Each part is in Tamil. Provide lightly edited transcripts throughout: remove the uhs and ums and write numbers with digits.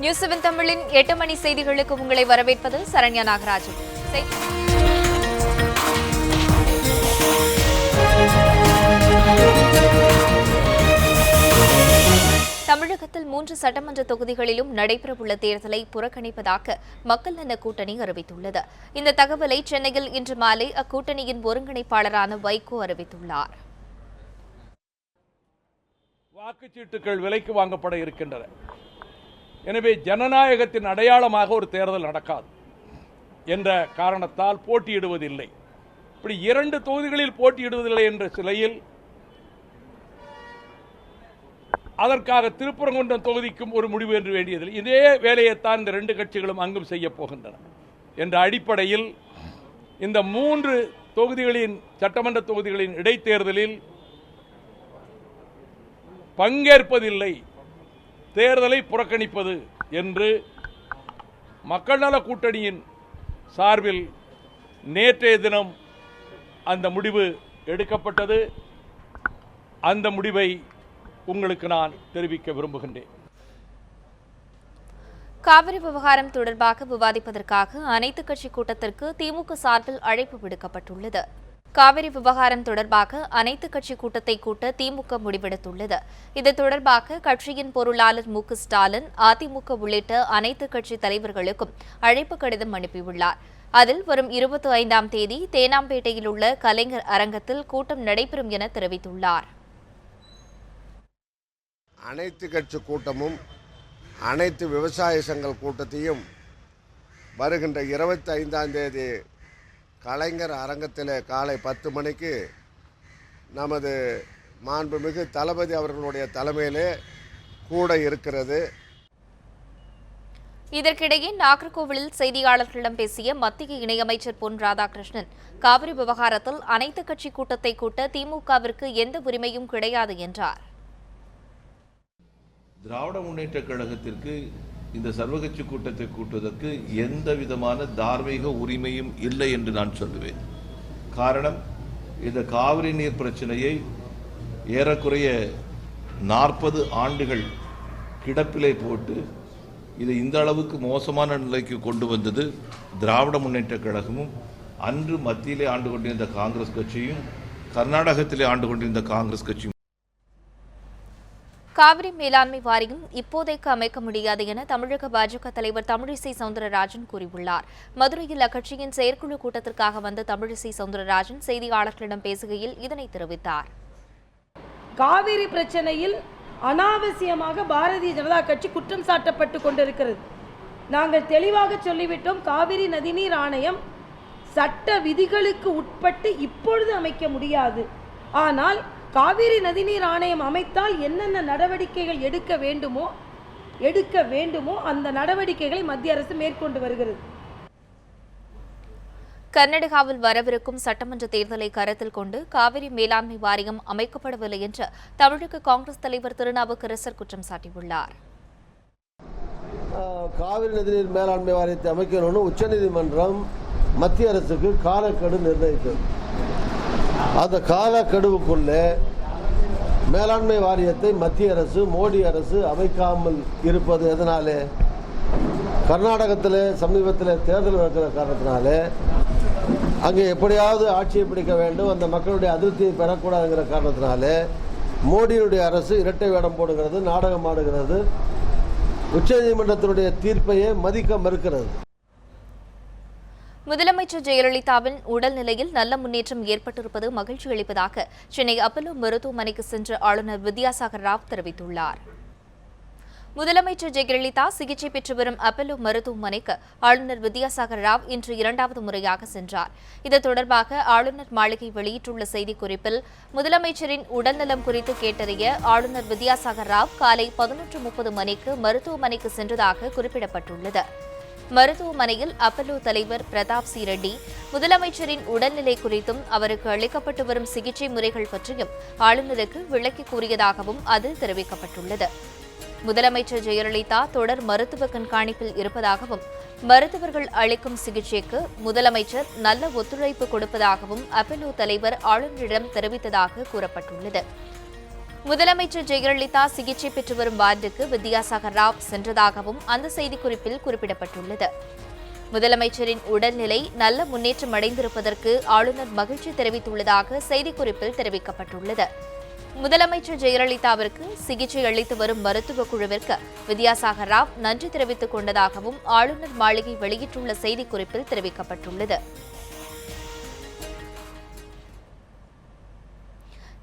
நியூஸ் 7 தமிழின் 8 மணி செய்திகளுக்கு உங்களை வரவேற்பது சரண்யா நாகராஜன். தமிழகத்தில் 3 சட்டமன்ற தொகுதிகளிலும் நடைபெறவுள்ள தேர்தலை புறக்கணிப்பதாக மக்கள் நல கூட்டணி அறிவித்துள்ளது. இந்த தகவலை சென்னையில் இன்று மாலை அக்கூட்டணியின் ஒருங்கிணைப்பாளரான வைகோ அறிவித்துள்ளார். வாக்குச்சீட்டுகள் விலைக்கு வாங்கப்பட இருக்கின்றன. எனவே ஜனநாயகத்தின் அடையாளமாக ஒரு தேர்தல் நடக்காது என்ற காரணத்தால் போட்டியிடுவதில்லை. இப்படி 2 தொகுதிகளில் போட்டியிடுவதில்லை என்ற நிலையில் அதற்காக திருப்பரங்குன்றம் தொகுதிக்கும் ஒரு முடிவு என்று வேண்டியதில்லை. இதே வேலையைத்தான் இந்த 2 கட்சிகளும் அங்கும் செய்ய போகின்றன என்ற அடிப்படையில் இந்த 3 தொகுதிகளின் சட்டமன்ற தொகுதிகளின் இடைத்தேர்தலில் பங்கேற்பதில்லை, தேர்தலை புறக்கணிப்பது என்று மக்கள் நல கூட்டணியின் சார்பில் நேற்றைய தினம் அந்த முடிவு எடுக்கப்பட்டது. அந்த முடிவை உங்களுக்கு நான் தெரிவிக்க விரும்புகின்றேன். காவிரி விவகாரம் தொடர்பாக விவாதிப்பதற்காக அனைத்துக் கட்சி கூட்டத்திற்கு திமுக சார்பில் அழைப்பு விடுக்கப்பட்டுள்ளது. காவிரி விவகாரம் தொடர்பாக அனைத்துக் கட்சி கூட்டத்தை கூட்ட திமுக முடிவெடுத்துள்ளது. இது தொடர்பாக கட்சியின் பொருளாளர் மு க ஸ்டாலின், அதிமுக உள்ளிட்ட அனைத்துக் கட்சி தலைவர்களுக்கும் அழைப்பு கடிதம் அனுப்பியுள்ளார். அதில் வரும் 25ஆம் தேதி தேனாம்பேட்டையில் உள்ள கலைஞர் அரங்கத்தில் கூட்டம் நடைபெறும் என தெரிவித்துள்ளார். அனைத்து கட்சி கூட்டமும் அனைத்து விவசாய சங்க கூட்டத்தையும் வருகின்ற 25ஆம் தேதி கலைஞர் அரங்கத்தில் காலை 10 மணிக்கு நமது மாண்புமிகு தளபதி அவர்களுடைய தலைமையிலே கூட இருக்கிறது. இதற்கிடையே நாகர்கோவிலில் செய்தியாளர்களிடம் பேசிய மத்திய இணையமைச்சர் பொன் ராதாகிருஷ்ணன், காவிரி விவகாரத்தில் அனைத்துக் கட்சி கூட்டத்தை கூட்ட திமுகவிற்கு எந்த உரிமையும் கிடையாது என்றார். திராவிட முன்னேற்ற கழகத்திற்கு இந்த சர்வகட்சி கூட்டத்தை கூட்டுவதற்கு எந்த விதமான தார்மீக உரிமையும் இல்லை என்று நான் சொல்லுவேன். காரணம், இந்த காவிரி நீர் பிரச்சனையை ஏறக்குறைய 40 ஆண்டுகள் கிடப்பிலே போட்டு இதை இந்த அளவுக்கு மோசமான நிலைக்கு கொண்டு வந்தது திராவிட முன்னேற்ற கழகமும், அன்று மத்தியிலே ஆண்டு கொண்டிருந்த காங்கிரஸ் கட்சியும், கர்நாடகத்திலே ஆண்டு கொண்டிருந்த காங்கிரஸ் கட்சியும். காவிரி மேலாண்மை வாரியம் இப்போதைக்கு அமைக்க முடியாது என தமிழக பாஜக தலைவர் தமிழிசை சவுந்தரராஜன் கூறியுள்ளார். மதுரையில் அக்கட்சியின் செயற்குழு கூட்டத்திற்காக வந்த தமிழிசை சவுந்தரராஜன் செய்தியாளர்களிடம் பேசுகையில் இதனை தெரிவித்தார். காவிரி பிரச்சனையில் அனாவசியமாக பாரதிய ஜனதா கட்சி குற்றம் சாட்டப்பட்டு கொண்டிருக்கிறது. நாங்கள் தெளிவாக சொல்லிவிட்டோம், காவிரி நதிநீர் ஆணையம் சட்ட விதிகளுக்கு உட்பட்டு இப்பொழுது அமைக்க முடியாது. ஆனால் காவிரி நதிநீர் ஆணையம் அமைத்தால் என்னென்ன நடவடிக்கைகள் எடுக்க வேண்டுமோ அந்த நடவடிக்கைகளை மத்திய அரசு மேற்கொண்டு வருகிறது. கர்நாடகாவில் வரவிருக்கும் சட்டமன்ற தேர்தலை கருத்தில் கொண்டு காவிரி மேலாண்மை வாரியம் அமைக்கப்படவில்லை என்று தமிழக காங்கிரஸ் தலைவர் திருநாவுக்கரசர் குற்றம் சாட்டியுள்ளார். காவிரி நதிநீர் மேலாண்மை வாரியத்தை அமைக்கணும்னு உச்சநீதிமன்றம் மத்திய அரசுக்கு காலக்கெடு நிர்ணயித்தது. அந்த காலக்கெடுவுக்குள்ளே மேலாண்மை வாரியத்தை மத்திய அரசு, மோடி அரசு அமைக்காமல் இருப்பது எதனாலே? கர்நாடகத்தில் சமீபத்தில் தேர்தல் நடக்கிற காரணத்தினாலே அங்கே எப்படியாவது ஆட்சியை பிடிக்க வேண்டும், அந்த மக்களுடைய அதிருப்தியை பெறக்கூடாதுங்கிற காரணத்தினாலே மோடியுடைய அரசு இரட்டை வேடம் போடுகிறது, நாடகம் ஆடுகிறது, உச்சநீதிமன்றத்தினுடைய தீர்ப்பையே மதிக்க மறுக்கிறது. முதலமைச்சர் ஜெயலலிதாவின் உடல்நிலையில் நல்ல முன்னேற்றம் ஏற்பட்டிருப்பது மகிழ்ச்சி அளிப்பதாக சென்னை அப்பல்லோ மருத்துவமனைக்கு சென்ற ஆளுநர் வித்யாசாகர் ராவ் தெரிவித்துள்ளார். முதலமைச்சர் ஜெயலலிதா சிகிச்சை பெற்று வரும் அப்பல்லோ மருத்துவமனைக்கு ஆளுநர் வித்யாசாகர் ராவ் இன்று 2வது முறையாக சென்றார். இது தொடர்பாக ஆளுநர் மாளிகை வெளியிட்டுள்ள செய்திக்குறிப்பில், முதலமைச்சரின் உடல்நலம் குறித்து கேட்டறிய ஆளுநர் வித்யாசாகர் ராவ் காலை 11:30 மணிக்கு மருத்துவமனைக்கு சென்றதாக குறிப்பிடப்பட்டுள்ளது. மருத்துவமனையில் அப்பல்லோ தலைவர் பிரதாப் சி ரெட்டி முதலமைச்சரின் உடல்நிலை குறித்தும் அவருக்கு அளிக்கப்பட்டு வரும் சிகிச்சை முறைகள் பற்றியும் ஆளுநருக்கு விளக்கி கூறியதாகவும் அதில் தெரிவிக்கப்பட்டுள்ளது. முதலமைச்சர் ஜெயலலிதா தொடர் மருத்துவ கண்காணிப்பில் இருப்பதாகவும், மருத்துவர்கள் அளிக்கும் சிகிச்சைக்கு முதலமைச்சர் நல்ல ஒத்துழைப்பு கொடுப்பதாகவும் அப்பல்லோ தலைவர் ஆளுநரிடம் தெரிவித்ததாக கூறப்பட்டுள்ளது. முதலமைச்சர் ஜெயலலிதா சிகிச்சை பெற்று வரும் வார்டுக்கு வித்யாசாகர் ராவ் சென்றதாகவும் அந்த செய்திக்குறிப்பில் குறிப்பிடப்பட்டுள்ளது. முதலமைச்சரின் உடல்நிலை நல்ல முன்னேற்றம் அடைந்திருப்பதற்கு ஆளுநர் மகிழ்ச்சி தெரிவித்துள்ளதாக செய்திக்குறிப்பில் தெரிவிக்கப்பட்டுள்ளது. முதலமைச்சர் ஜெயலலிதாவிற்கு சிகிச்சை அளித்து வரும் மருத்துவ குழுவிற்கு வித்யாசாகர் ராவ் நன்றி தெரிவித்துக் கொண்டதாகவும் ஆளுநர் மாளிகை வெளியிட்டுள்ள செய்திக்குறிப்பில் தெரிவிக்கப்பட்டுள்ளது.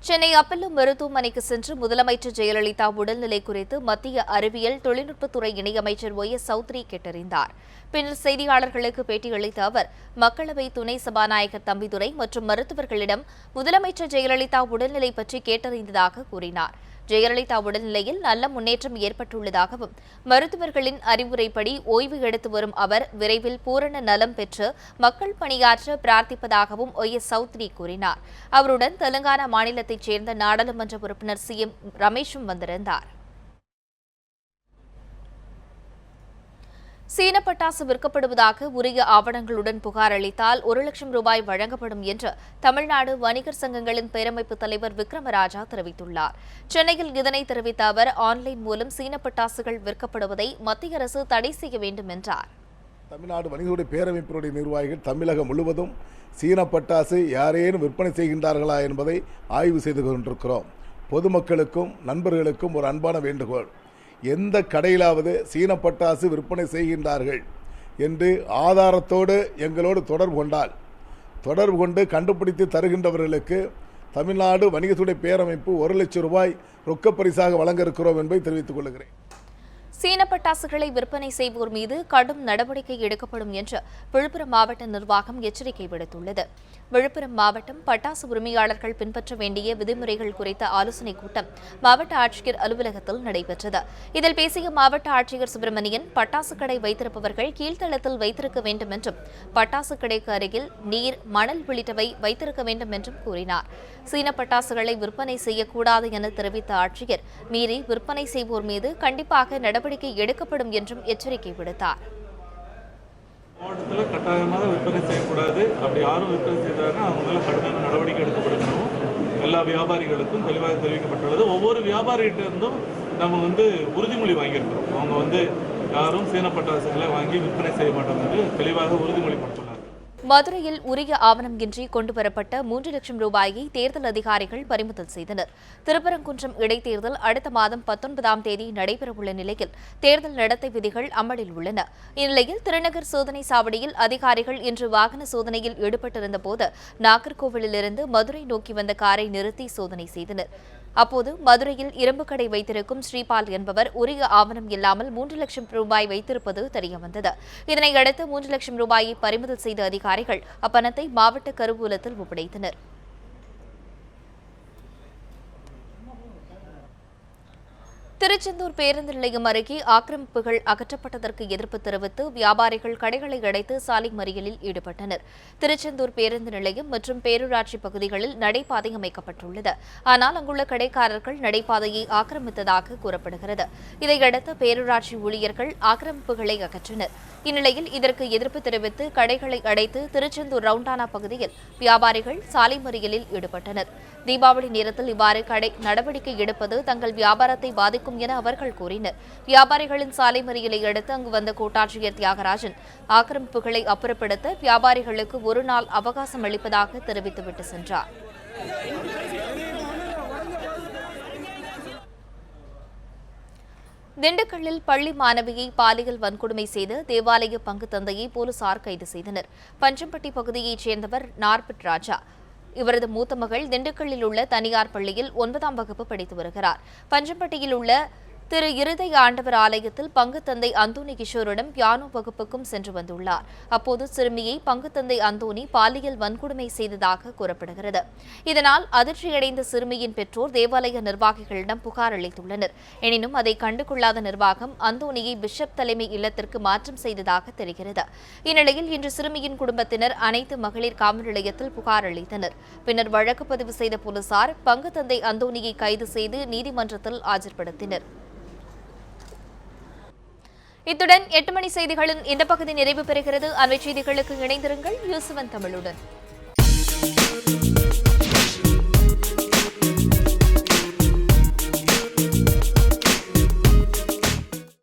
சென்னை அப்பல்லோ மருத்துவமனைக்கு சென்று முதலமைச்சர் ஜெயலலிதா உடல்நிலை குறித்து மத்திய அறிவியல் தொழில்நுட்பத்துறை இணையமைச்சர் OS சௌத்ரி கேட்டறிந்தார். பின்னர் செய்தியாளர்களுக்கு பேட்டியளித்த அவர் மக்களவை துணை சபாநாயகர் தம்பிதுரை மற்றும் மருத்துவர்களிடம் முதலமைச்சர் ஜெயலலிதா உடல்நிலை பற்றி கேட்டறிந்ததாக கூறினார். ஜெயலலிதா உடல்நிலையில் நல்ல முன்னேற்றம் ஏற்பட்டுள்ளதாகவும் மருத்துவர்களின் அறிவுரைப்படி ஓய்வு எடுத்து வரும் அவர் விரைவில் பூரண நலம் பெற்று மக்கள் பணியாற்ற பிரார்த்திப்பதாகவும் OS சௌத்ரி கூறினார். அவருடன் தெலுங்கானா மாநிலத்தைச் சேர்ந்த நாடாளுமன்ற உறுப்பினர் CM ரமேஷும் வந்திருந்தார். சீன பட்டாசு விற்கப்படுவதாக உரிய ஆவணங்களுடன் புகார் அளித்தால் 1 லட்சம் ரூபாய் வழங்கப்படும் என்று தமிழ்நாடு வணிகர் சங்கங்களின் பேரமைப்பு தலைவர் விக்ரமராஜா தெரிவித்துள்ளார். சென்னையில் இதனை தெரிவித்த அவர் ஆன்லைன் மூலம் சீன பட்டாசுகள் விற்கப்படுவதை மத்திய அரசு தடை செய்ய வேண்டும் என்றார். தமிழ்நாடு வணிகர்களுடைய பேரமைப்பினுடைய நிர்வாகிகள் தமிழகம் முழுவதும் சீன பட்டாசு யாரேனும் விற்பனை செய்கின்றார்களா என்பதை ஆய்வு செய்து கொண்டிருக்கிறோம். பொதுமக்களுக்கும் நண்பர்களுக்கும் ஒரு அன்பான வேண்டுகோள், எந்த கடையிலாவது சீன பட்டாசு விற்பனை செய்கின்றார்கள் என்று ஆதாரத்தோடு எங்களோடு தொடர்பு கொண்டு கண்டுபிடித்து தருகின்றவர்களுக்கு தமிழ்நாடு வணிகத்துறை பேரமைப்பு 1 லட்சம் ரூபாய் ரொக்கப் பரிசாக வழங்க இருக்கிறோம் என்பதை தெரிவித்துக் கொள்கிறேன். சீன பட்டாசுகளை விற்பனை செய்வோர் மீது கடும் நடவடிக்கை எடுக்கப்படும் என்று விழுப்புரம் மாவட்ட நிர்வாகம் எச்சரிக்கை விடுத்துள்ளது. விழுப்புரம் மாவட்டம் பட்டாசு உரிமையாளர்கள் பின்பற்ற வேண்டிய விதிமுறைகள் குறித்த ஆலோசனைக் கூட்டம் மாவட்ட ஆட்சியர் அலுவலகத்தில் நடைபெற்றது. இதில் பேசிய மாவட்ட ஆட்சியர் சுப்பிரமணியன், பட்டாசு கடை வைத்திருப்பவர்கள் கீழ்த்தளத்தில் வைத்திருக்க வேண்டும் என்றும் பட்டாசு கடைக்கு அருகில் நீர், மணல் உள்ளிட்டவை வைத்திருக்க வேண்டும் என்றும் கூறினார். சீன பட்டாசுகளை விற்பனை செய்யக்கூடாது என தெரிவித்த ஆட்சியர், மீறி விற்பனை செய்வோர் மீது கண்டிப்பாக நடவடிக்கை எடுக்கப்படும் என்றும் எச்சரிக்கை விடுத்தார். மாவட்டத்தில் கட்டாயமாக விற்பனை செய்யக்கூடாது. அப்படி யாரும் விற்பனை செய்தாங்கன்னா அவங்க மேலே கடுமையான நடவடிக்கை எடுக்கப்படணும். எல்லா வியாபாரிகளுக்கும் தெளிவாக தெரிவிக்கப்பட்டுள்ளது. ஒவ்வொரு வியாபாரிகிட்ட இருந்தும் நம்ம உறுதிமொழி வாங்கியிருக்கிறோம். அவங்க யாரும் சீன பட்டாசுகளை வாங்கி விற்பனை செய்ய மாட்டோம் என்று தெளிவாக உறுதிமொழி கொடுத்துள்ளார். மதுரையில் உரிய ஆவணம் இன்றி கொண்டுவரப்பட்ட 3 லட்சம் ரூபாயை தேர்தல் அதிகாரிகள் பறிமுதல் செய்தனர். திருப்பரங்குன்றம் இடைத்தேர்தல் அடுத்த மாதம் 19ஆம் தேதி நடைபெறவுள்ள நிலையில் தேர்தல் நடத்தை விதிகள் அமலில் உள்ளன. இந்நிலையில் திருநகர் சோதனை சாவடியில் அதிகாரிகள் இன்று வாகன சோதனையில் ஈடுபட்டிருந்த போது நாகர்கோவிலிருந்து மதுரை நோக்கி வந்த காரை நிறுத்தி சோதனை செய்தனர். அப்போது மதுரையில் இரும்பு கடை வைத்திருக்கும் ஸ்ரீபால் என்பவர் உரிய ஆவணம் இல்லாமல் 3 லட்சம் ரூபாய் வைத்திருப்பது தெரியவந்தது. இதனையடுத்து 3 லட்சம் ரூபாயை பறிமுதல் செய்த அதிகாரிகள் அப்பணத்தை மாவட்ட கருவூலத்தில் ஒப்படைத்தனர். திருச்செந்தூர் பேருந்து நிலையம் அருகே ஆக்கிரமிப்புகள் அகற்றப்பட்டதற்கு எதிர்ப்பு தெரிவித்து வியாபாரிகள் கடைகளை அடைத்து சாலை மறியலில் ஈடுபட்டனர். திருச்செந்தூர் பேருந்து நிலையம் மற்றும் பேரூராட்சி பகுதிகளில் நடைபாதை அமைக்கப்பட்டுள்ளது. ஆனால் அங்குள்ள கடைக்காரர்கள் நடைபாதையை ஆக்கிரமித்ததாக கூறப்படுகிறது. இதையடுத்து பேரூராட்சி ஊழியர்கள் ஆக்கிரமிப்புகளை அகற்றினர். இந்நிலையில் இதற்கு எதிர்ப்பு தெரிவித்து கடைகளை அடைத்து திருச்செந்தூர் ரவுண்டானா பகுதியில் வியாபாரிகள் சாலை மறியலில் ஈடுபட்டனர். தீபாவளி நேரத்தில் இவ்வாறு கடை நடவடிக்கை எடுப்பது தங்கள் வியாபாரத்தை பாதிக்கும் என அவர்கள் கூறினர். வியாபாரிகளின் சாலை மறியலை அடுத்து அங்கு வந்த கோட்டாட்சியர் தியாகராஜன் ஆக்கிரமிப்புகளை அப்புறப்படுத்த வியாபாரிகளுக்கு 1 நாள் அவகாசம் அளிப்பதாக தெரிவித்துவிட்டு சென்றார். திண்டுக்கல்லில் பள்ளி மாணவியை பாலியல் வன்கொடுமை செய்த தேவாலய பங்கு தந்தையை போலீசார் கைது செய்தனர். பஞ்சம்பட்டி பகுதியைச் சேர்ந்தவர் நார்பட் ராஜா. இவரது மூத்த மகள் திண்டுக்கல்லில் உள்ள தனியார் பள்ளியில் 9ஆம் வகுப்பு படித்து வருகிறார். பஞ்சம்பட்டியில் உள்ள திரு இருதய ஆண்டவர் ஆலயத்தில் பங்கு தந்தை அந்தோனி கிஷோரிடம் பியானோ வகுப்புக்கும் சென்று வந்துள்ளார். அப்போது சிறுமியை பங்கு தந்தை அந்தோனி பாலியல் வன்கொடுமை செய்ததாக கூறப்படுகிறது. இதனால் அதிர்ச்சியடைந்த சிறுமியின் பெற்றோர் தேவாலய நிர்வாகிகளிடம் புகார் அளித்துள்ளனர். எனினும் அதை கண்டுகொள்ளாத நிர்வாகம் அந்தோனியை பிஷப் தலைமை இல்லத்திற்கு மாற்றம் செய்ததாக தெரிகிறது. இந்நிலையில் இன்று சிறுமியின் குடும்பத்தினர் அனைத்து மகளிர் காவல் நிலையத்தில் புகார் அளித்தனர். பின்னர் வழக்கு பதிவு செய்த போலீசார் பங்கு தந்தை அந்தோனியை கைது செய்து நீதிமன்றத்தில் ஆஜர்படுத்தினர். இத்துடன் 8 மணி செய்திகளின் இந்த பகுதி நிறைவு பெறுகிறது. அண்மை செய்திகளுக்கு இணைந்திருங்கள் நியூஸ் 7 தமிழுடன்.